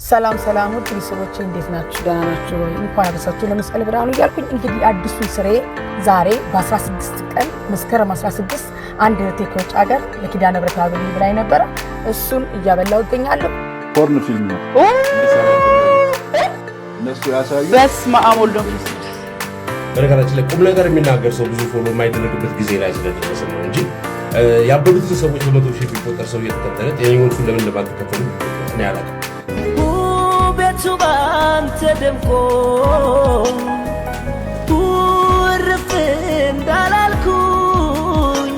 ሰላም ውድ ቤተሰቦቼ እንዴት ናችሁ? ደህና ናችሁ? እንኳን አደረሳችሁ ለመስቀል ብርሃኑ እያልኩኝ እንግዲህ አዲሱ ስራዬ ዛሬ በ16 ቀን መስከረም 16 አንድ እህቴ ከውጭ ሀገር ለኪዳነ ምሕረት አብረን ብላኝ ነበረ። እሱን እያበላሁ እገኛለሁ። ፖርን ፊልም ነው እነሱ ያሳዩ። በስመ አብ ወወልድ ወመንፈስ ቅዱስ። በነገራችን ላይ ቁም ነገር የሚናገር ሰው ብዙ ፎሎ የማይደረግበት ጊዜ ላይ ስለደረሰ ነው እንጂ ያበዱትን ሰዎች በመቶ ሺህ የሚቆጠር ሰው እየተከተለ ጤነኞቹን ለምን እንደማትከተሉ እኔ አላውቅም። ቤቱ ባንተ ደምቆ ውርፍ እንዳላልኩኝ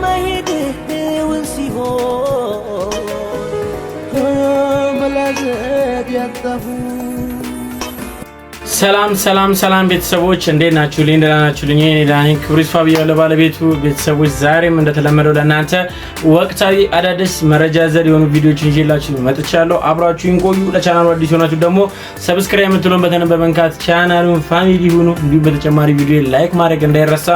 መሄድህውን ሲሆን መላዘድ ያጣሁ። ሰላም ቤተሰቦች እንዴት ናችሁ? ደህና ናችሁልኝ? እኔ ዳኒ ክብሩ ይስፋ ብያለሁ ባለቤቱ ቤተሰቦች፣ ዛሬም እንደተለመደው ለእናንተ ወቅታዊ አዳዲስ መረጃ ዘር የሆኑ ቪዲዮዎችን ይዤላችሁ መጥቻለሁ። አብራችሁን ቆዩ። ለቻናሉ አዲስ ሆናችሁ ደግሞ ሰብስክራይብ የምትሉን በተን በመንካት ቻናሉን ፋሚሊ ሁኑ። እንዲሁም በተጨማሪ ቪዲዮ ላይክ ማድረግ እንዳይረሳ፣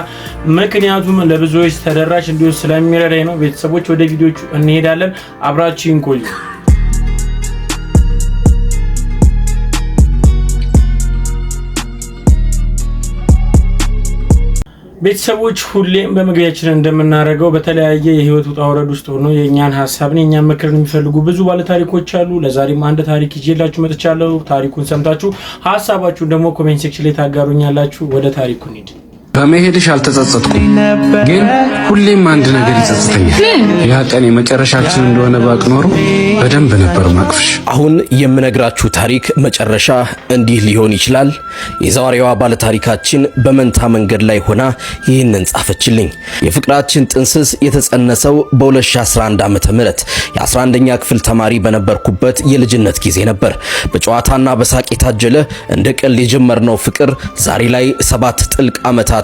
ምክንያቱም ለብዙዎች ተደራሽ እንዲሆን ስለሚረዳኝ ነው። ቤተሰቦች ወደ ቪዲዮቹ እንሄዳለን። አብራችሁን ቆዩ። ቤተሰቦች ሁሌም በመግቢያችን እንደምናደርገው በተለያየ የህይወት ውጣ ውረድ ውስጥ ሆኖ የኛን ሐሳብን የኛን ምክርን የሚፈልጉ ብዙ ባለ ታሪኮች አሉ። ለዛሬም አንድ ታሪክ ይዤላችሁ መጥቻለሁ። ታሪኩን ሰምታችሁ ሐሳባችሁን ደግሞ ኮሜንት ሴክሽን ላይ ታጋሩኛላችሁ። ወደ ታሪኩ እንሂድ። በመሄድሽ አልተጸጸትኩም፣ ግን ሁሌም አንድ ነገር ይጸጽተኛል። ያ ቀን የመጨረሻችን እንደሆነ ባቅ ኖሮ በደንብ ነበር ማቅፍሽ። አሁን የምነግራችሁ ታሪክ መጨረሻ እንዲህ ሊሆን ይችላል። የዛሬዋ ባለ ታሪካችን በመንታ መንገድ ላይ ሆና ይህንን ጻፈችልኝ። የፍቅራችን ጥንስስ የተጸነሰው በ2011 ዓመተ ምህረት የ11ኛ ክፍል ተማሪ በነበርኩበት የልጅነት ጊዜ ነበር። በጨዋታና በሳቅ የታጀለ እንደ ቀልድ የጀመርነው ፍቅር ዛሬ ላይ 7 ጥልቅ ዓመታት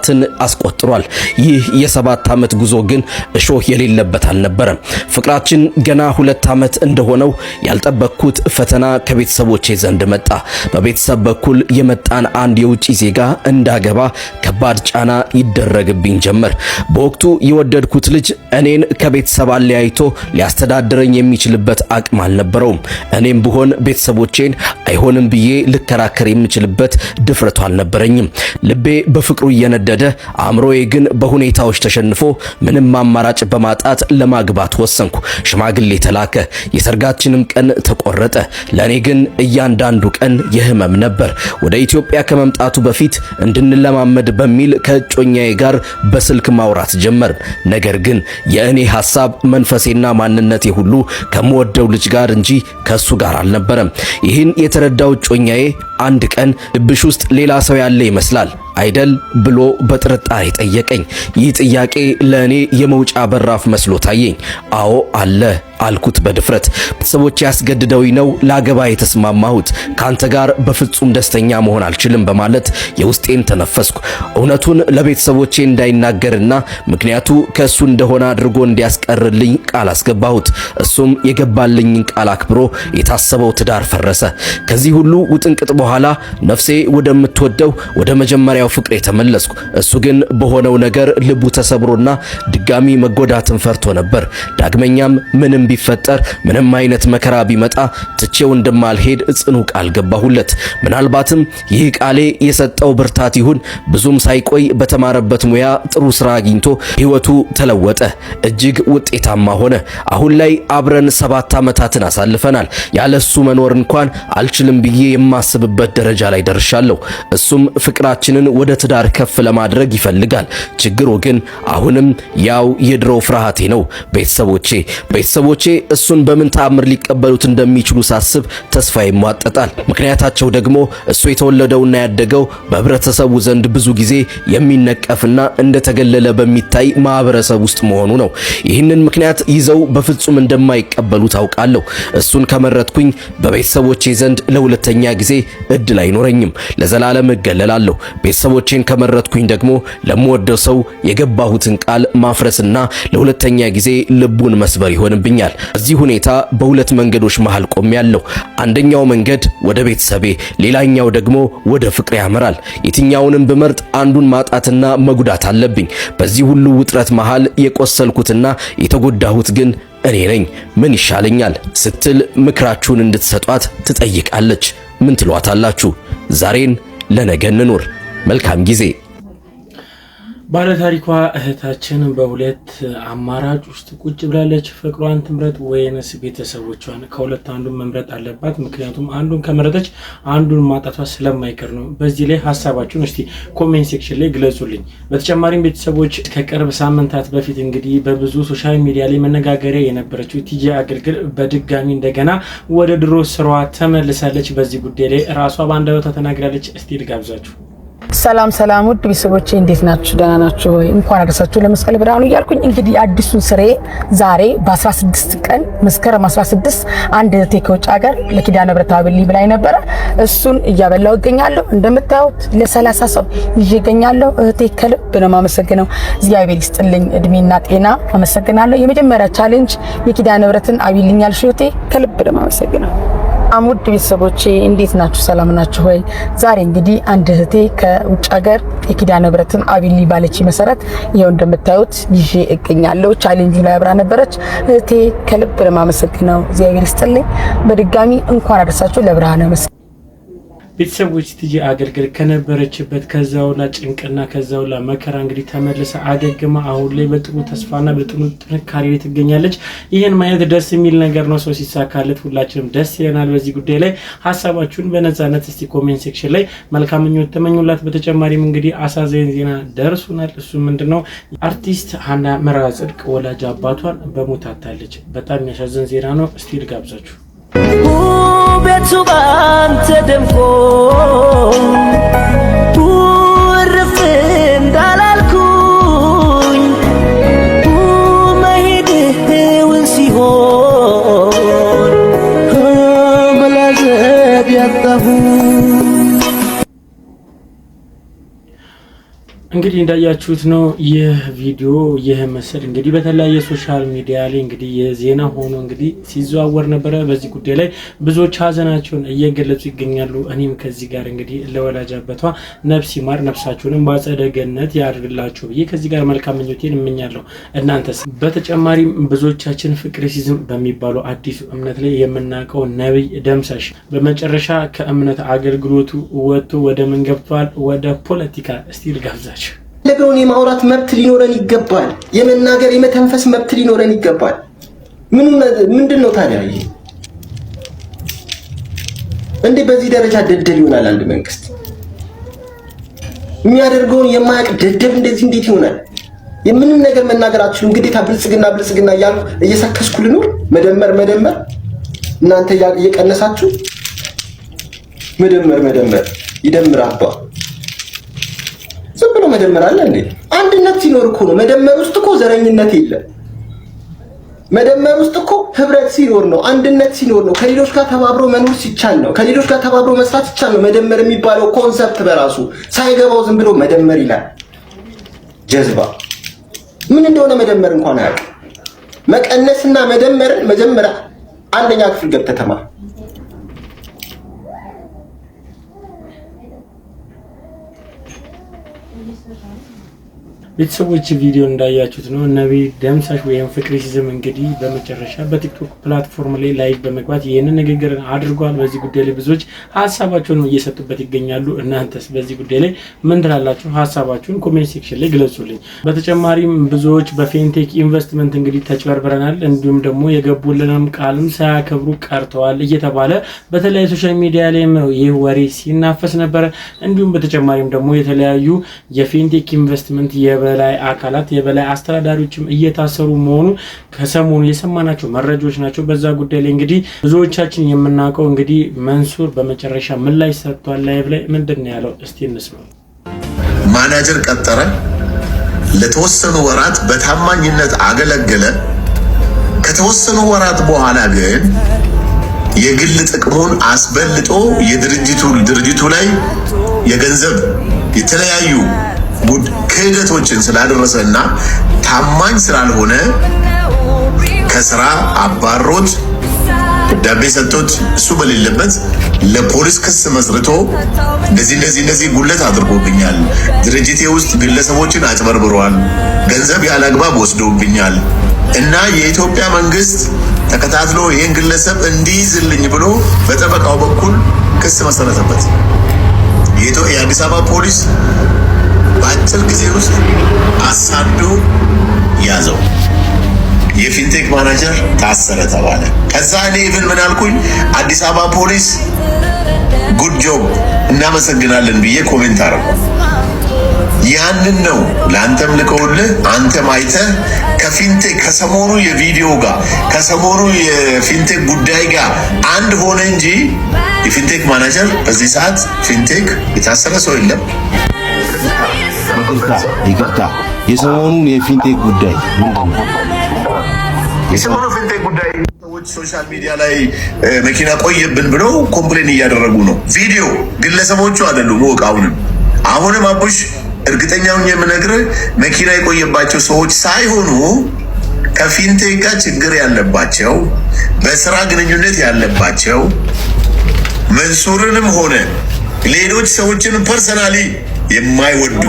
አስቆጥሯል። ይህ የ7 ዓመት ጉዞ ግን እሾህ የሌለበት አልነበረም። ፍቅራችን ገና 2 ዓመት እንደሆነው ያልጠበቅኩት ፈተና ከቤተሰቦቼ ዘንድ መጣ። በቤተሰብ በኩል የመጣን አንድ የውጭ ዜጋ እንዳገባ ከባድ ጫና ይደረግብኝ ጀመር። በወቅቱ የወደድኩት ልጅ እኔን ከቤተሰብ አለያይቶ ሊያስተዳድረኝ የሚችልበት አቅም አልነበረውም። እኔም ብሆን ቤተሰቦቼን አይሆንም ብዬ ልከራከር የምችልበት ድፍረቱ አልነበረኝም። ልቤ በፍቅሩ እየነደደ አእምሮዬ ግን በሁኔታዎች ተሸንፎ ምንም አማራጭ በማጣት ለማግባት ወሰንኩ። ሽማግሌ ተላከ። የሰርጋችንም ቀን ተቆረጠ። ለኔ ግን እያንዳንዱ ቀን የህመም ነበር። ወደ ኢትዮጵያ ከመምጣቱ በፊት እንድንለማመድ በሚል ከእጮኛዬ ጋር በስልክ ማውራት ጀመርን። ነገር ግን የእኔ ሐሳብ መንፈሴና ማንነቴ ሁሉ ከምወደው ልጅ ጋር እንጂ ከሱ ጋር አልነበረም። ይህን የተረዳው እጮኛዬ አንድ ቀን ልብሽ ውስጥ ሌላ ሰው ያለ ይመስላል አይደል ብሎ በጥርጣሬ ጠየቀኝ። ይህ ጥያቄ ለእኔ የመውጫ በራፍ መስሎ ታየኝ። አዎ አለ አልኩት በድፍረት። ቤተሰቦቼ ያስገድደውኝ ነው ላገባ የተስማማሁት። ካንተ ጋር በፍጹም ደስተኛ መሆን አልችልም በማለት የውስጤን ተነፈስኩ። እውነቱን ለቤተሰቦቼ እንዳይናገርና ምክንያቱ ከሱ እንደሆነ አድርጎ እንዲያስቀርልኝ ቃል አስገባሁት። እሱም የገባልኝን ቃል አክብሮ የታሰበው ትዳር ፈረሰ። ከዚህ ሁሉ ውጥንቅጥ በኋላ ነፍሴ ወደምትወደው ወደ መጀመሪያው ፍቅሬ ተመለስኩ። እሱ ግን በሆነው ነገር ልቡ ተሰብሮና ድጋሚ መጎዳትን ፈርቶ ነበር። ዳግመኛም ምንም ቢፈጠር ምንም አይነት መከራ ቢመጣ ትቼው እንደማልሄድ ጽኑ ቃል ገባሁለት። ምናልባትም ይህ ቃሌ የሰጠው ብርታት ይሁን ብዙም ሳይቆይ በተማረበት ሙያ ጥሩ ስራ አግኝቶ ህይወቱ ተለወጠ። እጅግ ውጤታማ ሆነ። አሁን ላይ አብረን 7 ዓመታትን አሳልፈናል። ያለሱ መኖር እንኳን አልችልም ብዬ የማስብበት ደረጃ ላይ ደርሻለሁ። እሱም ፍቅራችንን ወደ ትዳር ከፍ ለማድረግ ይፈልጋል። ችግሩ ግን አሁንም ያው የድሮ ፍርሃቴ ነው። ቤተሰቦቼ እሱን በምን ተአምር ሊቀበሉት እንደሚችሉ ሳስብ ተስፋ ይሟጠጣል። ምክንያታቸው ደግሞ እሱ የተወለደውና ያደገው በህብረተሰቡ ዘንድ ብዙ ጊዜ የሚነቀፍና እንደተገለለ በሚታይ ማህበረሰብ ውስጥ መሆኑ ነው። ይህንን ምክንያት ይዘው በፍጹም እንደማይቀበሉ ታውቃለሁ። እሱን ከመረጥኩኝ በቤተሰቦቼ ዘንድ ለሁለተኛ ጊዜ እድል አይኖረኝም። ለዘላለም እገለላለሁ። ቤተሰቦቼን ከመረጥኩኝ ደግሞ ለምወደው ሰው የገባሁትን ቃል ማፍረስና ለሁለተኛ ጊዜ ልቡን መስበር ይሆንብኛል። በዚህ ሁኔታ በሁለት መንገዶች መሃል ቆሜያለሁ። አንደኛው መንገድ ወደ ቤተሰቤ፣ ሌላኛው ደግሞ ወደ ፍቅሬ ያመራል። የትኛውንም ብመርጥ አንዱን ማጣትና መጉዳት አለብኝ። በዚህ ሁሉ ውጥረት መሃል የቆሰልኩትና የተጎዳሁት ግን እኔ ነኝ ምን ይሻለኛል ስትል ምክራችሁን እንድትሰጧት ትጠይቃለች። ምን ትሏታላችሁ? ዛሬን ለነገ እንኑር። መልካም ጊዜ። ባለታሪኳ እህታችን በሁለት አማራጭ ውስጥ ቁጭ ብላለች። ፍቅሯን ትምረጥ ወይንስ ቤተሰቦቿን? ከሁለት አንዱን መምረጥ አለባት። ምክንያቱም አንዱን ከመረጠች አንዱን ማጣቷ ስለማይቀር ነው። በዚህ ላይ ሀሳባችሁን እስቲ ኮሜንት ሴክሽን ላይ ግለጹልኝ። በተጨማሪም ቤተሰቦች ከቅርብ ሳምንታት በፊት እንግዲህ በብዙ ሶሻል ሚዲያ ላይ መነጋገሪያ የነበረችው ቲጂ አገልግል በድጋሚ እንደገና ወደ ድሮ ስራዋ ተመልሳለች። በዚህ ጉዳይ ላይ ራሷ በአንደበቷ ተናግራለች። እስቲ ልጋብዛችሁ። ሰላም ውድ ቤተሰቦቼ እንዴት ናችሁ? ደህና ናችሁ ወይ? እንኳን አደረሳችሁ ለመስቀል ብርሃኑ እያልኩኝ እንግዲህ አዲሱን ስሬ ዛሬ በ16 ቀን መስከረም 16 አንድ እህቴ ከውጭ ሀገር ለኪዳነ ምሕረት አብሊ ብላኝ ነበረ። እሱን እያበላው እገኛለሁ። እንደምታዩት ለ30 ሰው ይዤ እገኛለሁ። እህቴ ከልብ ነው የማመሰግነው። እግዚአብሔር ይስጥልኝ እድሜና ጤና። አመሰግናለሁ። የመጀመሪያ ቻሌንጅ የኪዳነ ምሕረትን አብሊኝ ያልሽ እህቴ ከልብ ነው የማመሰግነው። አሙድ ቤተሰቦቼ እንዴት ናችሁ? ሰላም ናችሁ ወይ? ዛሬ እንግዲህ አንድ እህቴ ከውጭ ሀገር የኪዳነ ምሕረትን አብሊ ባለች መሰረት ይሄው እንደምታዩት ይዤ እገኛለሁ። ቻሌንጁ ላይ አብራ ነበረች። እህቴ ከልብ ለማመሰግነው እግዚአብሔር ይስጥልኝ። በድጋሚ እንኳን አደረሳችሁ ለብርሃነ መስቀል። ቤተሰቦች ቲጂ አገልግል ከነበረችበት ከዛውላ ጭንቅና ከዛውላ መከራ እንግዲህ ተመልሳ አገግማ አሁን ላይ በጥሩ ተስፋና በጥሩ ጥንካሬ ላይ ትገኛለች። ይሄን ማየት ደስ የሚል ነገር ነው። ሰው ሲሳካለት ሁላችንም ደስ ይለናል። በዚህ ጉዳይ ላይ ሀሳባችሁን በነፃነት እስቲ ኮሜንት ሴክሽን ላይ መልካም ምኞት ተመኙላት። በተጨማሪም እንግዲህ አሳዛኝ ዜና ደርሶናል። እሱ ምንድነው? አርቲስት ሀና መርዓ ጽድቅ ወላጅ አባቷን በሞት አጣለች። በጣም የሚያሳዝን ዜና ነው። እስቲ ልጋብዛችሁ። ቤቱ ባንተ ደምቆ ውርፍ እንዳላልኩኝ መሄድህውን ሲሆን መላዘብ ያጣሁ እንግዲህ እንዳያችሁት ነው። ይህ ቪዲዮ ይህ ምስል እንግዲህ በተለያየ ሶሻል ሚዲያ ላይ እንግዲህ የዜና ሆኖ እንግዲህ ሲዘዋወር ነበረ። በዚህ ጉዳይ ላይ ብዙዎች ሀዘናቸውን እየገለጹ ይገኛሉ። እኔም ከዚህ ጋር እንግዲህ ለወላጅ አባቷ ነፍስ ይማር፣ ነፍሳቸውንም በአጸደ ገነት ያድርግላቸው ብዬ ከዚህ ጋር መልካም ምኞቴን እመኛለሁ። እናንተስ? በተጨማሪም ብዙዎቻችን ፍቅርሲዝም በሚባለው አዲሱ እምነት ላይ የምናውቀው ነብይ ደምሳሽ በመጨረሻ ከእምነት አገልግሎቱ ወጥቶ ወደ ምን ገብቷል? ወደ ፖለቲካ። እስቲ ልጋብዛችሁ። ለገውን የማውራት መብት ሊኖረን ይገባል። የመናገር የመተንፈስ መብት ሊኖረን ይገባል። ምንድነው ታዲያ ይሄ? እንዴ በዚህ ደረጃ ደደብ ይሆናል አንድ መንግስት? የሚያደርገውን የማያውቅ ደደብ እንደዚህ እንዴት ይሆናል? የምንም ነገር መናገር አትችሉም። ግዴታ ብልጽግና እያሉ እየሰከስኩ ልኖር? መደመር እናንተ እየቀነሳችሁ መደመር ይደምር አባ ዝም ብሎ መደመር አለ እንዴ? አንድነት ሲኖር እኮ ነው። መደመር ውስጥ እኮ ዘረኝነት የለም። መደመር ውስጥ እኮ ህብረት ሲኖር ነው፣ አንድነት ሲኖር ነው፣ ከሌሎች ጋር ተባብሮ መኖር ሲቻል ነው፣ ከሌሎች ጋር ተባብሮ መስራት ሲቻል ነው። መደመር የሚባለው ኮንሰፕት በራሱ ሳይገባው ዝም ብሎ መደመር ይላል። ጀዝባ ምን እንደሆነ መደመር እንኳን አያውቅም። መቀነስና መደመርን መጀመሪያ አንደኛ ክፍል ገብተህ ተማር። ቤተሰቦች ቪዲዮ እንዳያችሁት ነው። ነብይ ደምሳሽ ወይም ፍቅርሲዝም እንግዲህ በመጨረሻ በቲክቶክ ፕላትፎርም ላይ ላይቭ በመግባት ይሄንን ንግግር አድርጓል። በዚህ ጉዳይ ላይ ብዙዎች ሀሳባቸውን እየሰጡበት ይገኛሉ። እናንተስ በዚህ ጉዳይ ላይ ምን ትላላችሁ? ሀሳባችሁን ኮሜንት ሴክሽን ላይ ግለጹልኝ። በተጨማሪም ብዙዎች በፌንቴክ ኢንቨስትመንት እንግዲህ ተጭበርብረናል፣ እንዲሁም ደግሞ የገቡልንም ቃልም ሳያከብሩ ቀርተዋል እየተባለ በተለያዩ ሶሻል ሚዲያ ላይ ይህ ወሬ ሲናፈስ ነበረ። እንዲሁም በተጨማሪም ደግሞ የተለያዩ የፌንቴክ ኢንቨስትመንት የበላይ አካላት የበላይ አስተዳዳሪዎችም እየታሰሩ መሆኑ ከሰሞኑ የሰማናቸው መረጃዎች ናቸው። በዛ ጉዳይ ላይ እንግዲህ ብዙዎቻችን የምናውቀው እንግዲህ መንሱር በመጨረሻ ምላሽ ሰጥቷል። ላይቭ ላይ ምንድነው ያለው? እስቲ እንስማው። ማናጀር ቀጠረ፣ ለተወሰኑ ወራት በታማኝነት አገለገለ። ከተወሰኑ ወራት በኋላ ግን የግል ጥቅሙን አስበልጦ ድርጅቱ ላይ የገንዘብ የተለያዩ ክህደቶችን ስላደረሰና ታማኝ ስላልሆነ ከስራ አባሮት ደብዳቤ ሰጥቶት እሱ በሌለበት ለፖሊስ ክስ መስርቶ እንደዚህ ጉለት አድርጎብኛል፣ ድርጅቴ ውስጥ ግለሰቦችን አጭበርብሯል፣ ገንዘብ ያለአግባብ ወስዶብኛል፣ እና የኢትዮጵያ መንግስት ተከታትሎ ይህን ግለሰብ እንዲይዝልኝ ብሎ በጠበቃው በኩል ክስ መሰረተበት። የአዲስ አበባ ፖሊስ በአጭር ጊዜ ውስጥ አሳዶ ያዘው። የፊንቴክ ማናጀር ታሰረ ተባለ። ከዛ እኔ ኢቭን ምን አልኩኝ? አዲስ አበባ ፖሊስ ጉድ ጆብ እናመሰግናለን ብዬ ኮሜንት አደረኩ። ያንን ነው ለአንተም ልከውልህ አንተም አይተህ ከፊንቴክ ከሰሞኑ የቪዲዮ ጋር ከሰሞኑ የፊንቴክ ጉዳይ ጋር አንድ ሆነ እንጂ የፊንቴክ ማናጀር በዚህ ሰዓት ፊንቴክ የታሰረ ሰው የለም። ይቅርታ፣ የሰሞኑን የፊንቴክ ጉዳይ ምንድን ነው? የሰሞኑ ፊንቴክ ጉዳይ ሰዎች ሶሻል ሚዲያ ላይ መኪና ቆየብን ብለው ኮምፕሌን እያደረጉ ነው። ቪዲዮ ግለሰቦቹ አይደሉም። አሁንም አቡሽ እርግጠኛውን የምነግርህ መኪና የቆየባቸው ሰዎች ሳይሆኑ ከፊንቴክ ጋር ችግር ያለባቸው በስራ ግንኙነት ያለባቸው መንሱርንም ሆነ ሌሎች ሰዎችን ፐርሰናሊ የማይወዱ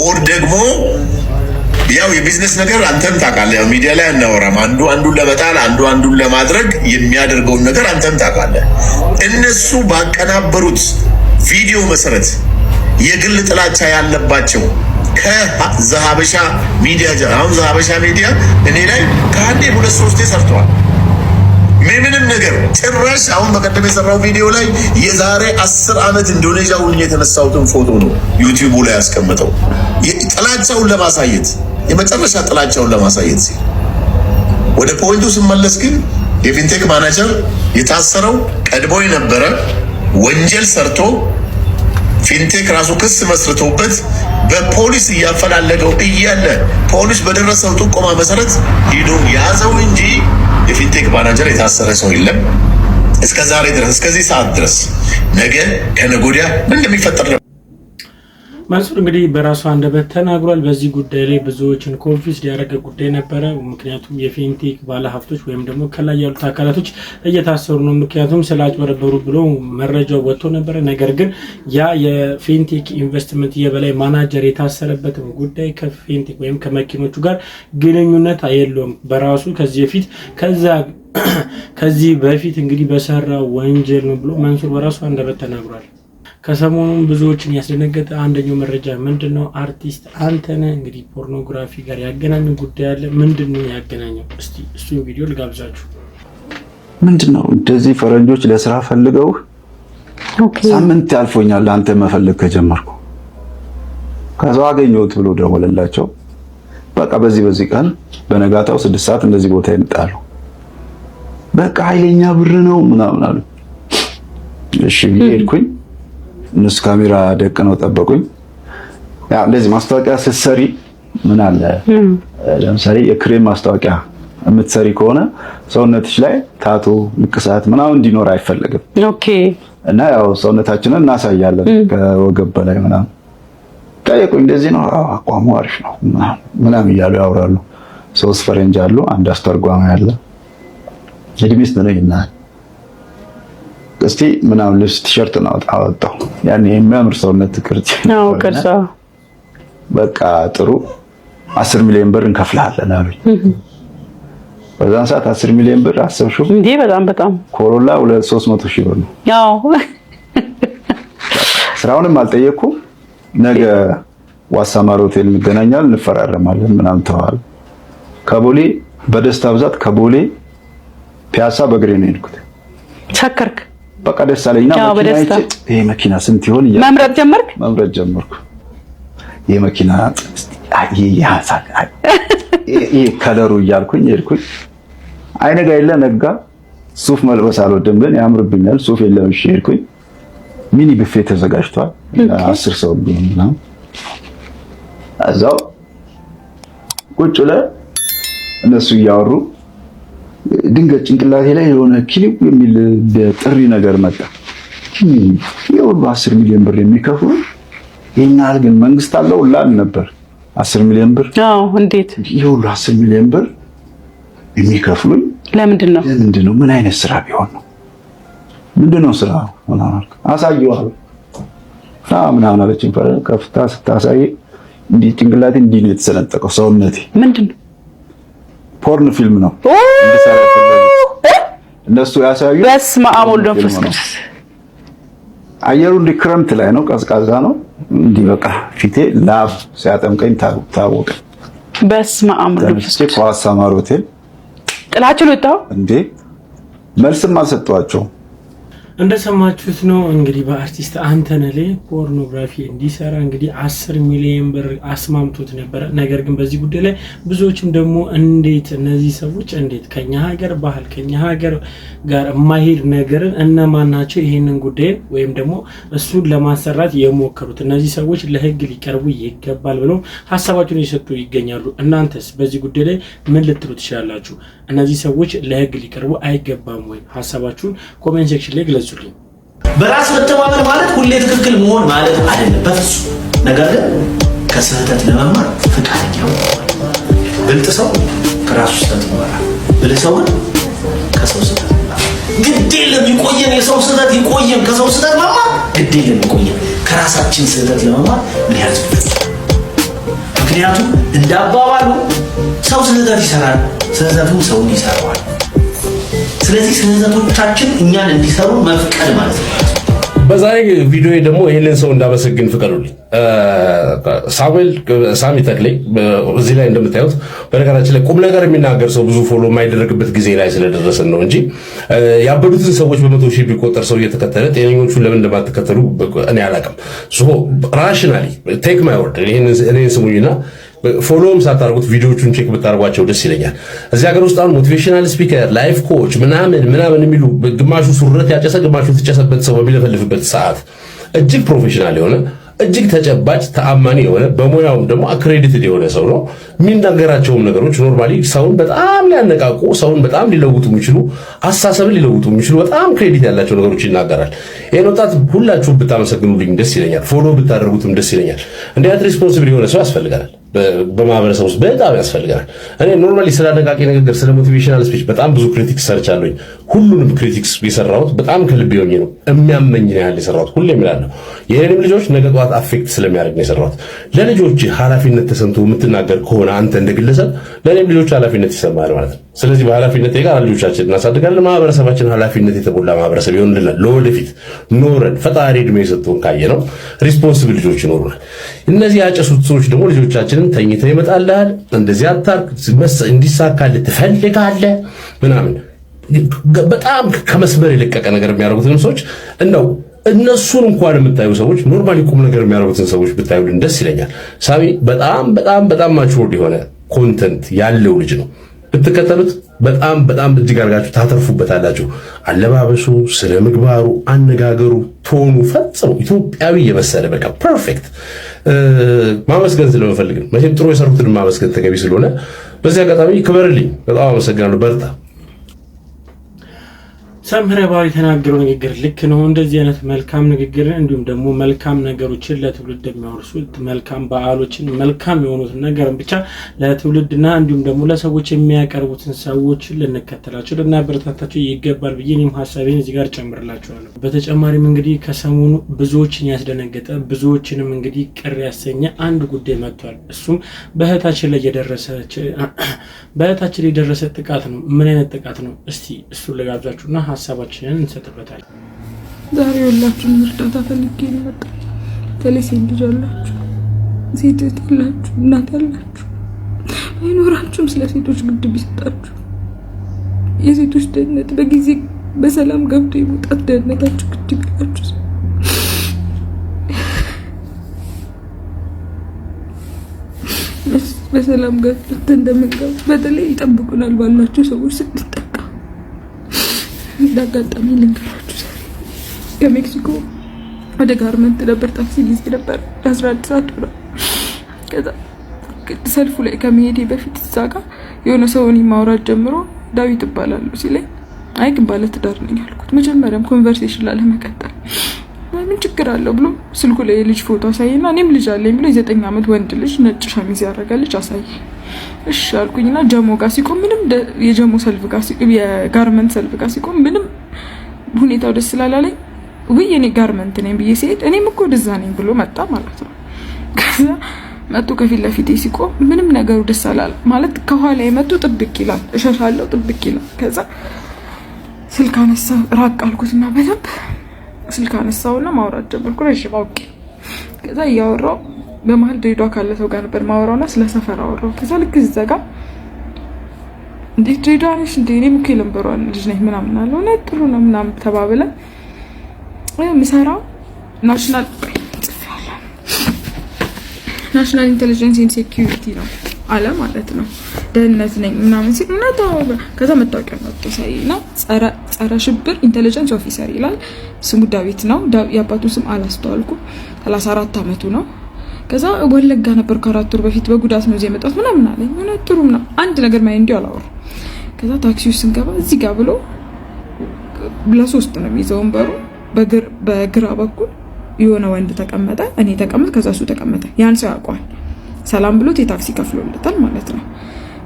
ኦር ደግሞ ያው የቢዝነስ ነገር አንተም ታውቃለህ። ያው ሚዲያ ላይ አናወራም። አንዱ አንዱን ለመጣል አንዱ አንዱን ለማድረግ የሚያደርገውን ነገር አንተም ታውቃለህ። እነሱ ባቀናበሩት ቪዲዮ መሰረት የግል ጥላቻ ያለባቸው ከዘሀበሻ ሚዲያ አሁን ዘሀበሻ ሚዲያ እኔ ላይ ከአንዴ 2-3 ሰርተዋል። ምንም ነገር ጭራሽ አሁን በቀደም የሰራው ቪዲዮ ላይ የዛሬ 10 ዓመት ኢንዶኔዥያ ሁኜ የተነሳሁትን ፎቶ ነው ዩቲዩብ ላይ ያስቀመጠው። ጥላቻውን ለማሳየት የመጨረሻ ጥላቻውን ለማሳየት ሲል ወደ ፖይንቱ ስመለስ ግን የፊንቴክ ማናጀር የታሰረው ቀድሞ የነበረ ወንጀል ሰርቶ ፊንቴክ ራሱ ክስ መስርቶበት በፖሊስ እያፈላለገው እያለ ፖሊስ በደረሰው ጥቆማ መሰረት ሄዶ ያዘው እንጂ የፊንቴክ ማናጀር የታሰረ ሰው የለም። እስከ ዛሬ ድረስ እስከዚህ ሰዓት ድረስ ነገ ከነገ ወዲያ ምን እንደሚፈጠር ነው። መንሱር እንግዲህ በራሱ አንደበት ተናግሯል። በዚህ ጉዳይ ላይ ብዙዎችን ኮንፊውዝ ያደረገ ጉዳይ ነበረ። ምክንያቱም የፊንቴክ ባለሀብቶች ወይም ደግሞ ከላይ ያሉት አካላቶች እየታሰሩ ነው፣ ምክንያቱም ስላጭበረበሩ ብሎ መረጃው ወጥቶ ነበረ። ነገር ግን ያ የፊንቴክ ኢንቨስትመንት የበላይ ማናጀር የታሰረበት ጉዳይ ከፊንቴክ ወይም ከመኪኖቹ ጋር ግንኙነት የለውም። በራሱ ከዚህ በፊት እንግዲህ በሰራው ወንጀል ነው ብሎ መንሱር በራሱ አንደበት ተናግሯል። ከሰሞኑን ብዙዎችን ያስደነገጠ አንደኛው መረጃ ምንድነው? አርቲስት አንተነህ እንግዲህ ፖርኖግራፊ ጋር ያገናኘው ጉዳይ አለ። ምንድነው ያገናኘው? እስቲ እሱን ቪዲዮ ልጋብዛችሁ። ምንድነው እንደዚህ ፈረንጆች ለስራ ፈልገው ሳምንት ያልፎኛል አንተ መፈለግ ከጀመርኩ ከዛው አገኘሁት ብሎ ደወለላቸው። በቃ በዚህ ቀን በነጋታው 6 ሰዓት እንደዚህ ቦታ ይመጣሉ። በቃ ኃይለኛ ብር ነው ምናምን አሉ። እሺ ሄድኩኝ። እነሱ ካሜራ ደቅነው ጠበቁኝ። ያ እንደዚህ ማስታወቂያ ስትሰሪ ምን አለ ለምሳሌ የክሬም ማስታወቂያ የምትሰሪ ከሆነ ሰውነትሽ ላይ ታቶ ንቅሳት ምናምን እንዲኖር አይፈልግም። ኦኬ። እና ያው ሰውነታችንን እናሳያለን ከወገብ በላይ ምናምን። ጠየቁኝ። እንደዚህ ነው አቋሙ አሪፍ ነው ምናምን እያሉ ያወራሉ። 3 ፈረንጅ አሉ፣ አንድ አስተርጓሚ አለ። እድሜስ ነኝና እስቲ ምናምን ልብስ ቲሸርት ነው አወጣው። ያኔ የሚያምር ሰውነት ቅርጽ ነው ቅርጽ። በቃ ጥሩ 10 ሚሊዮን ብር እንከፍልሃለን አሉኝ። በዛን ሰዓት 10 ሚሊዮን ብር አሰብሽው እንዴ? በጣም ኮሮላ 300 ሺህ ብር ነው። ያው ስራውንም አልጠየኩም። ነገ ዋሳማር ሆቴል እንገናኛለን እንፈራረማለን ምናምን ተዋል። ከቦሌ በደስታ ብዛት ከቦሌ ፒያሳ በእግሬ ነው የሄድኩት። ሰከርክ? በቃ ደስ አለኝና ይሄ መኪና ስንት ይሆን መምረጥ ጀመርኩ። ይሄ መኪና ይሄ ከለሩ እያልኩኝ ሄድኩኝ። አይነጋ የለ ነጋ። ሱፍ መልበስ አልወድም ግን ያምርብኛል። ሱፍ የለም። እሺ ሄድኩኝ። ሚኒ ቡፌ ተዘጋጅቷል 10 ሰው ቢሆንና እዛው ቁጭ ብለን እነሱ እያወሩ ድንገት ጭንቅላቴ ላይ የሆነ ኪሊው የሚል ጥሪ ነገር መጣ። ይኸውልህ 10 ሚሊዮን ብር የሚከፍሉ ይናል ግን መንግስት አለው ላል ነበር 10 ሚሊዮን ብር። አዎ እንዴት ይኸውልህ 10 ሚሊዮን ብር የሚከፍሉኝ ለምንድን ነው? ምን አይነት ስራ ቢሆን ነው? ምንድነው ስራ? አሳየዋለሁ ምናምን አለችኝ። ከፍታ ስታሳይ እንዲህ ጭንቅላቴ እንዲህ ነው የተሰነጠቀው ሰውነቴ። ምንድነው ፖርን ፊልም ነው እንድሰራ እነሱ ያሳዩ። በስመ አብ ወልድ ወመንፈስ ቅዱስ። አየሩ እንደ ክረምት ላይ ነው፣ ቀዝቃዛ ነው። እንዲህ በቃ ፊቴ ላብ ሲያጠምቀኝ ታወቀ። በስመ አብ ወልድ ወመንፈስ ቅዱስ። ኳሳ ማሮቴል ጥላችሁ ወጣው እንዴ መልስም አልሰጧቸው። እንደሰማችሁት ነው እንግዲህ በአርቲስት አንተነህ ላይ ፖርኖግራፊ እንዲሰራ እንግዲህ 10 ሚሊዮን ብር አስማምቶት ነበር። ነገር ግን በዚህ ጉዳይ ላይ ብዙዎችም ደግሞ እንዴት እነዚህ ሰዎች እንዴት ከኛ ሀገር ባህል ከኛ ሀገር ጋር የማይሄድ ነገርን እነማን ናቸው ይሄንን ጉዳይ ወይም ደግሞ እሱን ለማሰራት የሞከሩት እነዚህ ሰዎች ለህግ ሊቀርቡ ይገባል ብለው ሀሳባቸውን እየሰጡ ይገኛሉ። እናንተስ በዚህ ጉዳይ ላይ ምን ልትሉ ትችላላችሁ? እነዚህ ሰዎች ለህግ ሊቀርቡ አይገባም ወይ? ሀሳባችሁን ኮሜንት ሴክሽን ላይ ግለጹልኝ። በራስ መተማመን ማለት ሁሌ ትክክል መሆን ማለት አይደለም በፍጹም። ነገር ግን ከስህተት ለመማር ፈቃደኛ መሆን። ብልጥ ሰው ከራሱ ስህተት ይማራል፣ ብልህ ሰው ግን ከሰው ስህተት ይማራል። ግድ የለም ይቆየን፣ የሰው ስህተት ይቆየን። ከሰው ስህተት መማር ግድ የለም ይቆየን። ከራሳችን ስህተት ለመማር ምን ያስፈልጋል? ምክንያቱም እንዳባባሉ ሰው ስህተት ይሰራል፣ ስህተቱ ሰውን ይሰራዋል። ስለዚህ ስህተቶቻችን እኛን እንዲሰሩ መፍቀድ ማለት ነው። በዛሬ ቪዲዮ ደግሞ ይሄንን ሰው እንዳመሰግን ፍቀዱልኝ። ሳሚ ተክሌ እዚህ ላይ እንደምታዩት በነገራችን ላይ ቁም ነገር የሚናገር ሰው ብዙ ፎሎ የማይደረግበት ጊዜ ላይ ስለደረሰን ነው እንጂ ያበዱትን ሰዎች በመቶ ሺህ ቢቆጠር ሰው እየተከተለ ጤነኞቹን ለምን እንደማትከተሉ እኔ አላውቅም። ራሽናሊ ቴክ ማይ ወርድ እኔን ስሙኝና ፎሎውም ሳታርጉት ቪዲዮቹን ቼክ ብታርጓቸው ደስ ይለኛል። እዚህ ሀገር ውስጥ አሁን ሞቲቬሽናል ስፒከር፣ ላይፍ ኮች ምናምን የሚሉ ግማሹ ሱረት ያጨሰ ግማሹ ተጨሰበት ሰው በሚለፈልፍበት ሰዓት እጅግ ፕሮፌሽናል የሆነ እጅግ ተጨባጭ ተአማኒ የሆነ በሙያውም ደግሞ አክሬዲትድ የሆነ ሰው ነው። የሚናገራቸውም ነገሮች ኖርማሊ ሰውን በጣም ሊያነቃቁ ሰውን በጣም ሊለውጡ የሚችሉ አስተሳሰብን ሊለውጡ የሚችሉ በጣም ክሬዲት ያላቸው ነገሮች ይናገራል። ይሄን ወጣት ሁላችሁም ብታመሰግኑልኝ ደስ ይለኛል። ፎሎ ብታደርጉትም ደስ ይለኛል። እንዲህ አይነት ሪስፖንሲብል የሆነ ሰው ያስፈልጋል በማህበረሰብ ውስጥ በጣም ያስፈልጋል። እኔ ኖርማሊ ስለ አነቃቂ ንግግር ስለ ሞቲቬሽናል ስፒች በጣም ብዙ ክሪቲክስ ሰርቻለሁኝ። ሁሉንም ክሪቲክስ የሰራሁት በጣም ከልቤ ሆኜ ነው። የሚያመኝ ነው ያህል የሰራሁት ሁሌ እላለሁ። የኔንም ልጆች ነገ ጠዋት አፌክት ስለሚያደርግ ነው የሰራሁት። ለልጆች ኃላፊነት ተሰምቶ የምትናገር ከሆነ አንተ እንደግለሰብ ለኔም ልጆች ኃላፊነት ይሰማል ማለት ነው። ስለዚህ በኃላፊነት ጋር ልጆቻችን እናሳድጋለን። ማህበረሰባችን ኃላፊነት የተሞላ ማህበረሰብ ይሆንልናል። ለወደፊት ኖረን ፈጣሪ እድሜ የሰጠውን ካየ ነው ሪስፖንሲብል ልጆች ይኖሩናል። እነዚህ ያጨሱት ሰዎች ደግሞ ልጆቻችንን ተኝተው ይመጣልሃል፣ እንደዚህ አታርግ፣ እንዲሳካልህ ትፈልጋለህ ምናምን በጣም ከመስመር የለቀቀ ነገር የሚያደርጉትን ሰዎች እንደው እነሱን እንኳን የምታዩ ሰዎች ኖርማሊ ቁም ነገር የሚያደርጉትን ሰዎች ብታዩልን ደስ ይለኛል። ሳሚ በጣም ማቹርድ የሆነ ኮንተንት ያለው ልጅ ነው። ብትከተሉት በጣም እጅግ አድርጋችሁ ታተርፉበታላችሁ። አለባበሱ፣ ስነ ምግባሩ፣ አነጋገሩ፣ ቶኑ ፈጽሞ ኢትዮጵያዊ የመሰለ በቃ ፐርፌክት። ማመስገን ስለምፈልግ ነው። መቼም ጥሩ የሰሩትን ማመስገን ተገቢ ስለሆነ በዚህ አጋጣሚ ክበርልኝ። በጣም አመሰግናለሁ። በርታ። ሰምረ ባሪ የተናገረው ንግግር ልክ ነው። እንደዚህ አይነት መልካም ንግግር እንዲሁም ደግሞ መልካም ነገሮችን ለትውልድ የሚያወርሱት መልካም በዓሎችን መልካም የሆኑትን ነገር ብቻ ለትውልድና እንዲሁም ደግሞ ለሰዎች የሚያቀርቡትን ሰዎች ልንከተላቸው ልናበረታታቸው ይገባል ብዬ እኔም ሀሳቤን እዚህ ጋር ጨምርላችኋለሁ። በተጨማሪም እንግዲህ ከሰሞኑ ብዙዎችን ያስደነገጠ ብዙዎችንም እንግዲህ ቅር ያሰኘ አንድ ጉዳይ መጥቷል። እሱም በእህታችን ላይ የደረሰ ጥቃት ነው። ምን አይነት ጥቃት ነው? እስቲ እሱን ልጋብዛችሁና ሀሳባችንን እንሰጥበታለን። ዛሬ ሁላችሁም እርዳታ ፈልጌ ነው የመጣሁት። በተለይ ሴት ልጅ አላችሁ፣ ሴት ያላችሁ፣ እናት ያላችሁ አይኖራችሁም ስለ ሴቶች ግድ ቢሰጣችሁ የሴቶች ደህንነት በጊዜ በሰላም ገብቶ የመውጣት ደህንነታችሁ ግድ ቢላችሁ በሰላም ገብቶ እንደምንገባ በተለይ ይጠብቁናል ባላችሁ ሰዎች ስትጠቃ እንዳጋጣሚ ልንገራችሁ። ከሜክሲኮ ወደ ጋርመንት ነበር ታክሲ ጊዜ ነበር 11 ሰዓት ብሎ ከዛ ሰልፉ ላይ ከመሄዴ በፊት እዛጋ የሆነ ሰውን ማውራት ጀምሮ ዳዊት እባላለሁ ሲለኝ አይ ግን ባለ ትዳር ነኝ አልኩት። መጀመሪያም ኮንቨርሴሽን ላለመቀጠል ምን ችግር አለው ብሎ ስልኩ ላይ ልጅ ፎቶ አሳየና እኔም ልጅ አለኝ ብሎ የ9 ዓመት ወንድ ልጅ ነጭ ሸሚዝ ያደረገ ልጅ አሳየ። እሺ አልኩኝና ጀሞ ጋር ሲቆም ምንም የጀሞ ሰልፍ ጋር ሲቆም የጋርመንት ሰልፍ ጋር ሲቆም ምንም ሁኔታው ደስ ስላላለኝ ወይ እኔ ጋርመንት ነኝ ብዬ ሲሄድ እኔም እኮ ደዛ ነኝ ብሎ መጣ ማለት ነው። ከዛ መጡ ከፊት ለፊቴ ሲቆም ምንም ነገሩ ደስ አላለ ማለት ከኋላ የመጡ ጥብቅ ይላል እሸሻለሁ ጥብቅ ይላል ከዛ ስልክ አነሳ ራቅ አልኩትና በደንብ ስልክ አነሳውና ማውራት ጀመርኩ ረጅም አውቄ ከዛ እያወራው በመሀል ድሬዳዋ ካለ ሰው ጋር ነበር ማወራውና ስለ ሰፈር አወራው ከዛ ልክ ዘጋ እንዴ ድሬዳዋ ነሽ እንዴ እኔ ምክ ለምበሯን ልጅ ነኝ ምናምን አለው እና ጥሩ ነው ምናምን ተባብለን ምሰራው ናሽናል ኢንተለጀንስ ኤንድ ሴኩሪቲ ነው አለ ማለት ነው ደህንነት ነኝ ምናምን ሲል እና ከዛ መታወቂያ ነው ተሳይና ጸረ ሽብር ኢንተለጀንስ ኦፊሰር ይላል ስሙ ዳዊት ነው ያባቱ ስም አላስተዋልኩም 34 አመቱ ነው ከዛ ወለጋ ነበር ከአራት ወር በፊት በጉዳት ነው እዚህ የመጣሁት ምናምን አለኝ እና ጥሩ ነው አንድ ነገር ማይ እንዲው አላወራ ከዛ ታክሲው ስንገባ እዚህ ጋር ብሎ ለሶስት ነው የሚይዘው ወንበሩ በግራ በኩል የሆነ ወንድ ተቀመጠ እኔ ተቀመጥ ከዛ እሱ ተቀመጠ ያን ሰው ያውቀዋል ሰላም ብሎት የታክሲ ከፍሎለታል ማለት ነው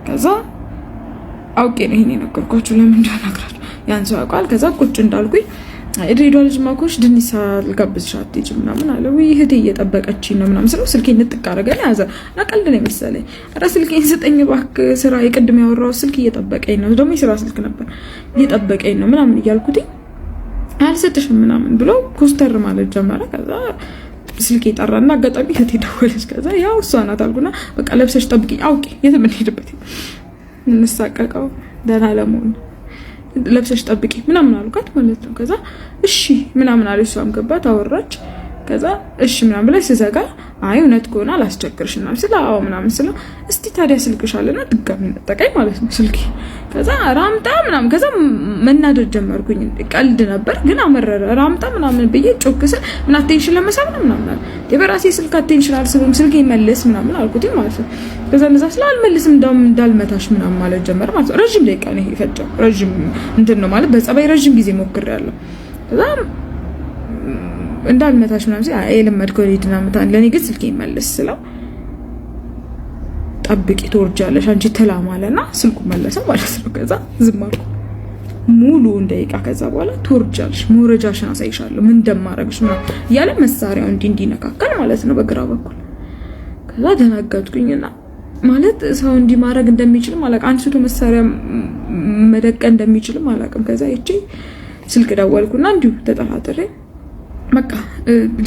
ከዛ አውቄ ነው ይሄን የነገርኳችሁ ለምን እንደሆነ ያን ሰው ያውቀዋል ከዛ ቁጭ እንዳልኩኝ ድሬዳዋ ልጅ ማኮሽ ድንሳ ልጋብዝሽ አትሄጂ ምናምን አለ ወይ እህቴ እየጠበቀችኝ ነው ምናምን ስለው ስልኬን ንጥቅ አደረገኝ ያዘ እና ቀልድ ነው መሰለኝ ኧረ ስልኬን ስጠኝ እባክህ ስራ የቅድም ያወራው ስልክ እየጠበቀኝ ነው ደግሞ የስራ ስልክ ነበር እየጠበቀኝ ነው ምናምን እያልኩት አልሰጥሽም ምናምን ብሎ ኮስተር ማለት ጀመረ ከዛ ስልኬ ጠራና አጋጣሚ እህቴ ደወለች ከዛ ያው እሷ ናት አልኩና በቃ ለብሰሽ ጠብቂኝ አውቄ የትም እንሄድበት እንሳቀቀው ደህና ለመሆን ለብሰሽ ጠብቂ ምናምን አልኳት ማለት ነው ከዛ እሺ ምናምን አለች እሷም ገባት አወራች ከዛ እሺ ምናምን ብለሽ ስዘጋ አይ እውነት ከሆነ አላስቸግርሽና ስለአው ምናምን ስለው እስቲ ታዲያ ስልክሽ አለና ድጋሚ ነጠቀኝ ማለት ነው ስልኬ ከዛ ራምጣ ምናምን ከዛ መናደድ ጀመርኩኝ ቀልድ ነበር ግን አመረረ ራምጣ ምናምን ብዬ ጮክስ ምን አቴንሽን ለመሳብ ምናምን የበራሴ ስልክ አቴንሽን አልስብም ስልኬ ይመለስ ምናምን አልኩት ማለት ነው ከዛ እንደዛ ስላልመልስም እንዳልመታሽ ምናምን ማለት ጀመረ ማለት ነው ረጅም ደቂቃ ነው ይፈጀው ረጅም እንትን ነው ማለት በጸባይ ረጅም ጊዜ ሞክሬያለሁ ከዛ እንዳልመታሽ ምናምን ሲል አይ ለመድከው ሊድና መታን ለኔ ግን ስልኬ ይመለስ ስለው ጠብቂ ትወርጃለሽ አንቺ ተላማለና ስልኩ መለሰ ማለት ነው ከዛ ዝም አልኩ ሙሉ ደቂቃ ከዛ በኋላ ትወርጃለሽ መውረጃሽን አሳይሻለሁ ምን እንደማረግሽ ምናምን ያለ መሳሪያው እንዲነካከል ማለት ነው በግራ በኩል ከዛ ደነገጥኩኝና ማለት ሰው እንዲማረግ እንደሚችል ማለት አንስቶ መሳሪያ መደቀ እንደሚችል ማለቅም ከዛ እቺ ስልክ ደወልኩና እንዲሁ ተጠራጥሬ በቃ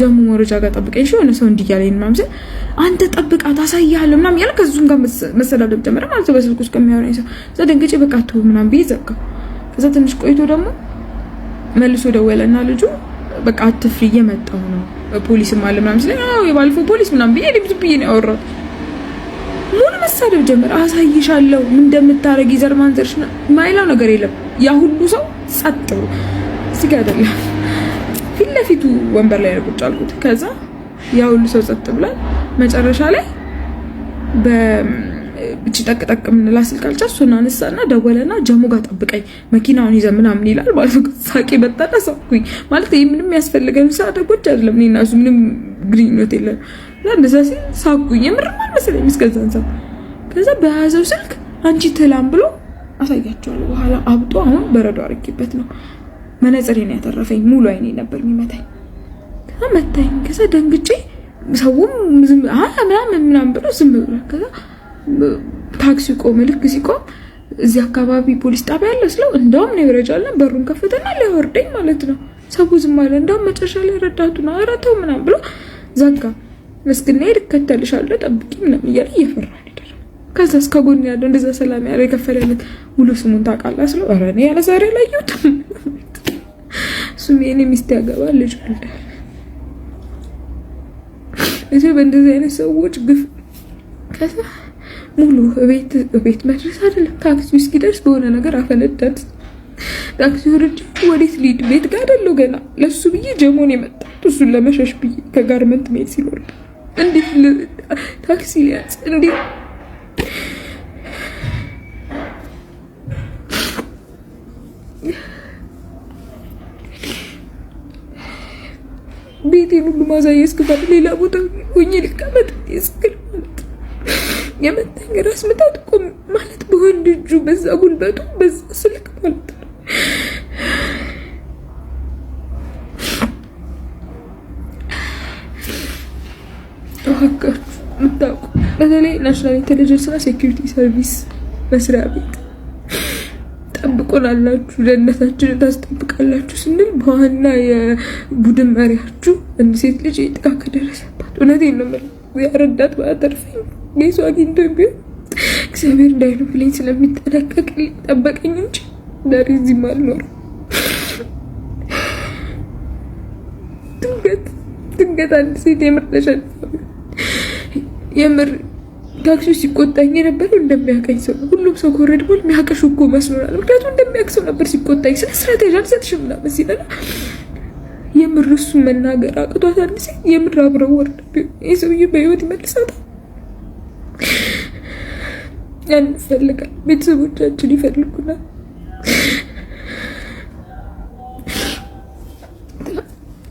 ጀሙ ወረጃ ጋር ጠብቀኝ ሆነ ሰው እንዲያለኝ ማምሰ አንተ ጠብቃት አሳያለሁ ምናምን ያለ ከዙም ጋር መሰዳደብ ጀመረ ማለት ነው በስልኩ ውስጥ ከሚያወራኝ ሰው ዘደንግጬ በቃ ተው ምናምን ቢዘጋ ከዛ ትንሽ ቆይቶ ደግሞ መልሶ ደወለና ልጁ በቃ አትፍሪ እየመጣሁ ነው ፖሊስም አለ ምናምን ስለኝ አዎ የባለፈው ፖሊስ ምናምን ብዬ ልብስ ብዬ ነው ያወራው ሙሉ መሰደብ ጀመረ አሳይሻለሁ ምን እንደምታረጊ ዘርማን ዘርሽ ማይላው ነገር የለም ያ ሁሉ ሰው ጸጥ ብሎ ሲጋ አይደለም ፊት ለፊቱ ወንበር ላይ ቁጭ አልኩት ከዛ ያ ሁሉ ሰው ጸጥ ብሏል መጨረሻ ላይ በእቺ ጠቅጠቅ ምን ላስል ካልቻልኩና አነሳና ደወለና ጀሙ ጋር ጠብቀኝ መኪናውን ይዘ ምናምን ይላል ማለት ነው ሳቄ በጣም ሳቅኩኝ ማለት ይሄ ምንም ያስፈልገን ሳደጎች አይደለም እኔና እሱ ምንም ግንኙነት የለም ለእንደዛ ሲል ሳቅኩኝ የምርም አልመሰለኝም እስከዛን ሰዓት ከዛ በያዘው ስልክ አንቺ ትላም ብሎ አሳያቸዋለሁ በኋላ አብጦ አሁን በረዶ አርቂበት ነው መነጽሬን ያተረፈኝ ሙሉ አይኔ ነበር የሚመታኝ ከዛ መታኝ ከዛ ደንግጬ ሰውም ዝም ምናምን ብሎ ዝም ብሎ ከዛ ታክሲው ቆመ ልክ ሲቆም እዚህ አካባቢ ፖሊስ ጣቢያ ያለ ስለው እንደውም ነው ይረጃልና በሩን ከፈተና ሊያወርደኝ ማለት ነው ሰው ዝም አለ እንደውም መጨረሻ ላይ ረዳቱና አራተው ምናምን ብሎ ዘጋ መስግና ይከተልሻለሁ ጠብቂ ምናምን እያለ እየፈራ ነበር ከዛ እስከ ጎን ያለው እንደዛ ሰላም ያለው የከፈለለት ሙሉ ስሙን ታውቃለህ ስለው ኧረ እኔ ያለ ዛሬ ላየሁትም እሱም የኔ ሚስት ያገባል ልጅ ወልዳል እዚህ በእንደዚህ አይነት ሰዎች ግፍ ከዛ ሙሉ ቤት መድረስ አይደለም ታክሲ እስኪደርስ በሆነ ነገር አፈነዳት ታክሲ ወርጄ ወዴት ሊድ ቤት ጋር አይደለው ገና ለሱ ብዬ ጀሞን የመጣሁት እሱን ለመሸሽ ብዬ ከጋርመንት ሜት ሲኖር እንዴት ታክሲ ሊያዝ እንዴት ቤቴን ሁሉ ማሳየት እስክፈል ሌላ ቦታ ሆኜ ልቀመጥ እስክል ማለት የመታኝ ራስ ምታት ቆም ማለት በወንድ እጁ በዛ ጉልበቱ በዛ ስልክ ማለት ነው ምታውቁ በተለይ ናሽናል ኢንተለጀንስ እና ሴኩሪቲ ሰርቪስ መስሪያ ቤት ጠብቆናላችሁ፣ ደህንነታችንን ታስጠብቃላችሁ ስንል በዋና የቡድን መሪያችሁ እንደ ሴት ልጅ ጥቃት ከደረሰባት እውነቴን ነው የምልህ ያረዳት ባተርፈኝ ጌሱ አግኝቶ ቢሆን እግዚአብሔር እንዳይሉ ብለኝ ስለሚጠነቀቅልኝ ጠበቀኝ እንጂ ዛሬ እዚህ አልኖርም። ድንገት አንድ ሴት የምር ተሸንፋ የምር ታክሲ ሲቆጣኝ የነበረው እንደሚያቀኝ ሰው ነው። ሁሉም ሰው ኮረድ ቦል የሚያቀሽ እኮ መስሎናል። ምክንያቱም እንደሚያቅ ሰው ነበር ሲቆጣኝ ስለ ስትራቴጂ አልሰጥሽም ምናምን ሲለና የምር እሱን መናገር አቅቷት አንድ ሴት የምር አብረው ወርድ ይህ ሰውዬ በህይወት ይመልሳታል። ያን ይፈልጋል፣ ቤተሰቦቻችን ይፈልጉናል።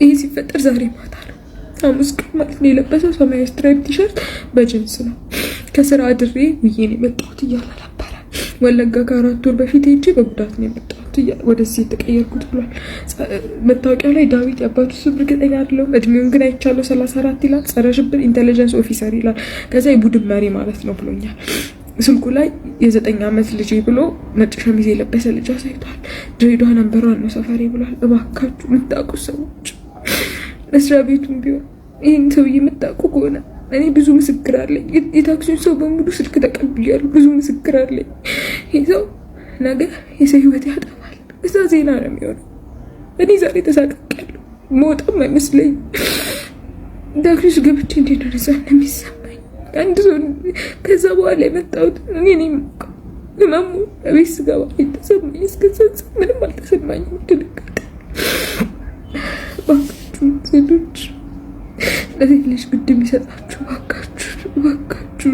ይህ ሲፈጠር ዛሬ ማታ ነው፣ ሐሙስ ቀን ማለት ነው። የለበሰው ሰማያዊ ስትራይፕ ቲሸርት በጅንስ ነው። ከስራ አድሬ ውዬ ነው የመጣሁት እያለ ነበረ። ወለጋ ከ4 ወር በፊት ሄጄ በጉዳት ነው የመጣሁት ወደዚህ የተቀየርኩት ብሏል። መታወቂያ ላይ ዳዊት የአባቱ ስም እርግጠኛ አይደለሁም፣ እድሜውን ግን አይቻለሁ 34 ይላል። ጸረ ሽብር ኢንተለጀንስ ኦፊሰር ይላል። ከዛ የቡድን መሪ ማለት ነው ብሎኛል። ስልኩ ላይ የ9 ዓመት ልጅ ብሎ ነጭ ሸሚዝ የለበሰ ልጅ አሳይቷል። ድሬዳዋ ነንበሯን ነው ሰፈሬ ብሏል። እባካችሁ የምታውቁ ሰዎች መስሪያ ቤቱም ቢሆን ይህን ሰውዬ የምታውቁ ከሆነ እኔ ብዙ ምስክር አለኝ። የታክሲውን ሰው በሙሉ ስልክ ተቀብያለሁ። ብዙ ምስክር አለኝ። ይህ ሰው ነገ የሰው ህይወት ያጠፋል። እዛ ዜና ነው የሚሆነው። እኔ ዛሬ ተሳቅቄያለሁ። መውጣም አይመስለኝም። ታክሲ ገብቼ እንደደረሰ ነው የሚሰማኝ። አንድ ሰው ከዛ በኋላ የመጣሁት እኔ ነኝ። ህመሙ ቤት ስገባ የተሰማኝ እስከዛት ምንም አልተሰማኝም። ድንጋጤ ባካችሁ ሴቶች ለሴት ልጅ ግድ የሚሰጣችሁ ባካችሁ።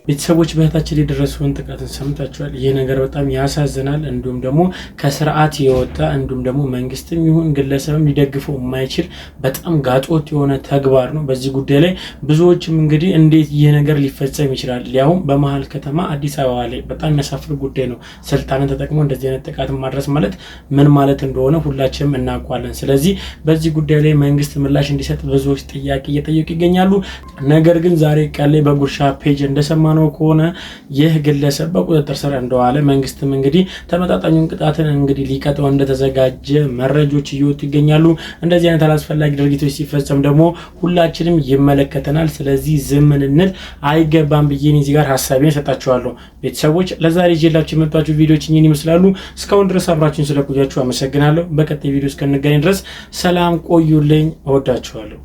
ቤተሰቦች በእህታችን የደረሰውን ጥቃትን ሰምታችኋል። ይህ ነገር በጣም ያሳዝናል። እንዲሁም ደግሞ ከስርዓት የወጣ እንዲሁም ደግሞ መንግስትም ይሁን ግለሰብም ሊደግፈው የማይችል በጣም ጋጦት የሆነ ተግባር ነው። በዚህ ጉዳይ ላይ ብዙዎችም እንግዲህ እንዴት ይህ ነገር ሊፈጸም ይችላል? ሊያውም በመሀል ከተማ አዲስ አበባ ላይ በጣም የሚያሳፍር ጉዳይ ነው። ስልጣንን ተጠቅሞ እንደዚህ አይነት ጥቃት ማድረስ ማለት ምን ማለት እንደሆነ ሁላችንም እናውቃለን። ስለዚህ በዚህ ጉዳይ ላይ መንግስት ምላሽ እንዲሰጥ ብዙዎች ጥያቄ እየጠየቁ ይገኛሉ። ነገር ግን ዛሬ ቀን ላይ በጉርሻ ፔጅ እንደሰማ ነው ከሆነ ይህ ግለሰብ በቁጥጥር ስር እንደዋለ መንግስትም እንግዲህ ተመጣጣኙን ቅጣትን እንግዲህ ሊቀጣው እንደተዘጋጀ መረጃዎች እየወጡ ይገኛሉ። እንደዚህ አይነት አላስፈላጊ ድርጊቶች ሲፈጸም ደግሞ ሁላችንም ይመለከተናል። ስለዚህ ዝም ልንል አይገባም ብዬ እዚህ ጋር ሐሳቤን ሰጣችኋለሁ። ቤተሰቦች ለዛሬ ይዤላችሁ የመጣችሁ ቪዲዮዎች እኚህን ይመስላሉ። እስካሁን ድረስ አብራችሁን ስለቆያችሁ አመሰግናለሁ። በቀጣይ ቪዲዮ እስከንገናኝ ድረስ ሰላም ቆዩልኝ። እወዳችኋለሁ።